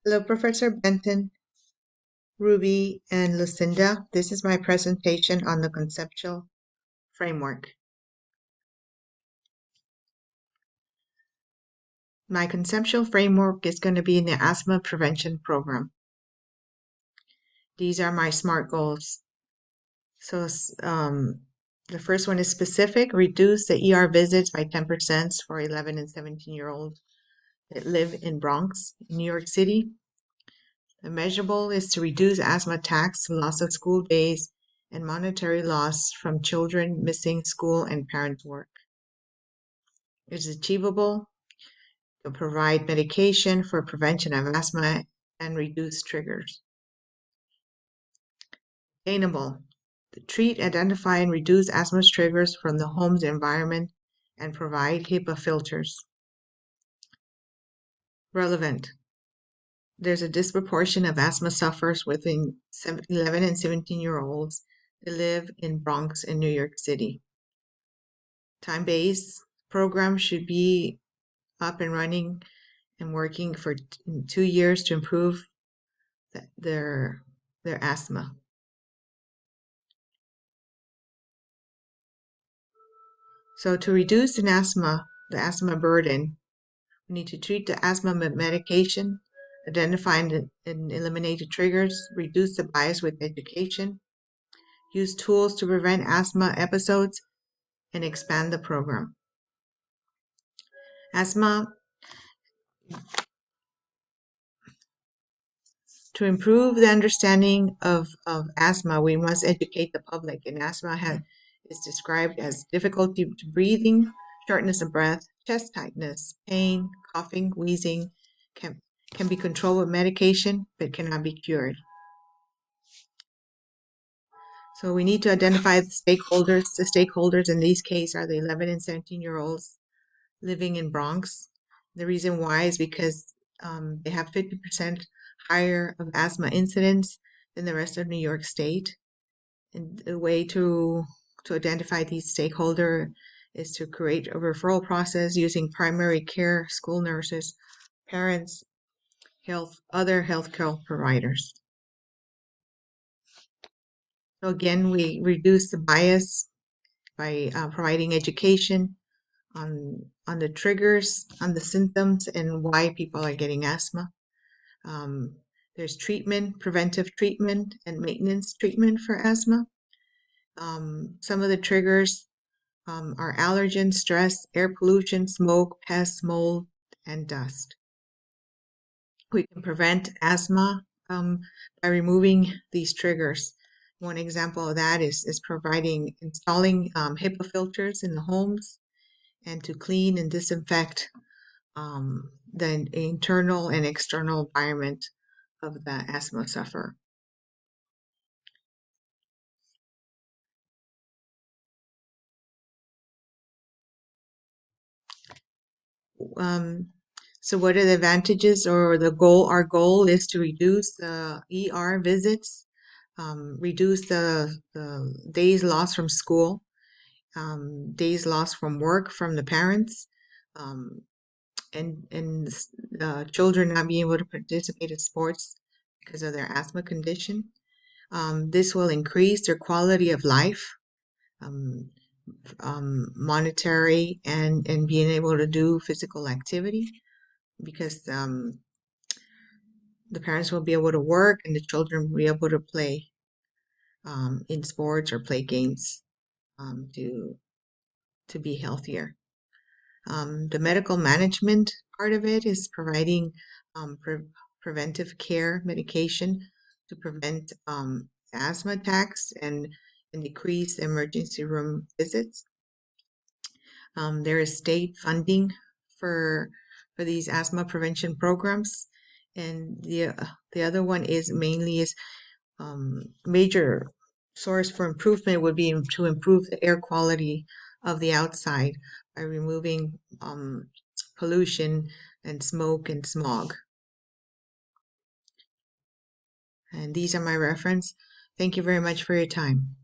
Hello, Professor Benton, Ruby, and Lucinda. This is my presentation on the conceptual framework. My conceptual framework is going to be in the asthma prevention program. These are my SMART goals. So the first one is specific, reduce the ER visits by 10% for 11 and 17-year-olds that live in Bronx, New York City. The measurable is to reduce asthma attacks, loss of school days, and monetary loss from children missing school and parent work. It's achievable to provide medication for prevention of asthma and reduce triggers. Attainable, to treat, identify, and reduce asthma triggers from the home's environment and provide HEPA filters. Relevant, there's a disproportion of asthma sufferers within 11 and 17-year-olds that live in Bronx and New York City. Time-based program should be up and running and working for 2 years to improve their asthma. So to reduce the asthma burden, we need to treat the asthma with medication, identify and eliminate the triggers, reduce the bias with education, use tools to prevent asthma episodes, and expand the program. To improve the understanding of asthma, we must educate the public. And asthma is described as difficulty breathing, shortness of breath, chest tightness, pain, coughing, wheezing, can be controlled with medication, but cannot be cured. So we need to identify the stakeholders. The stakeholders in these cases are the 11 and 17-year-olds living in Bronx. The reason why is because they have 50% higher of asthma incidence than the rest of New York State. And the way to identify these stakeholders is to create a referral process using primary care, school nurses, parents, other healthcare providers. So again, we reduce the bias by providing education on the triggers, on the symptoms, and why people are getting asthma. There's treatment, preventive treatment, and maintenance treatment for asthma. Some of the triggers are allergen, stress, air pollution, smoke, pests, mold, and dust. We can prevent asthma by removing these triggers. One example of that is installing HEPA filters in the homes and to clean and disinfect the internal and external environment of the asthma sufferer. So what are the advantages or the goal? Our goal is to reduce the ER visits, reduce the days lost from school, days lost from work from the parents, and children not being able to participate in sports because of their asthma condition. This will increase their quality of life, monetary, and being able to do physical activity, because the parents will be able to work and the children will be able to play in sports or play games to be healthier. The medical management part of it is providing preventive care medication to prevent asthma attacks and decrease emergency room visits. There is state funding for these asthma prevention programs, and the other one is major source for improvement would be to improve the air quality of the outside by removing pollution and smoke and smog. And these are my reference. Thank you very much for your time.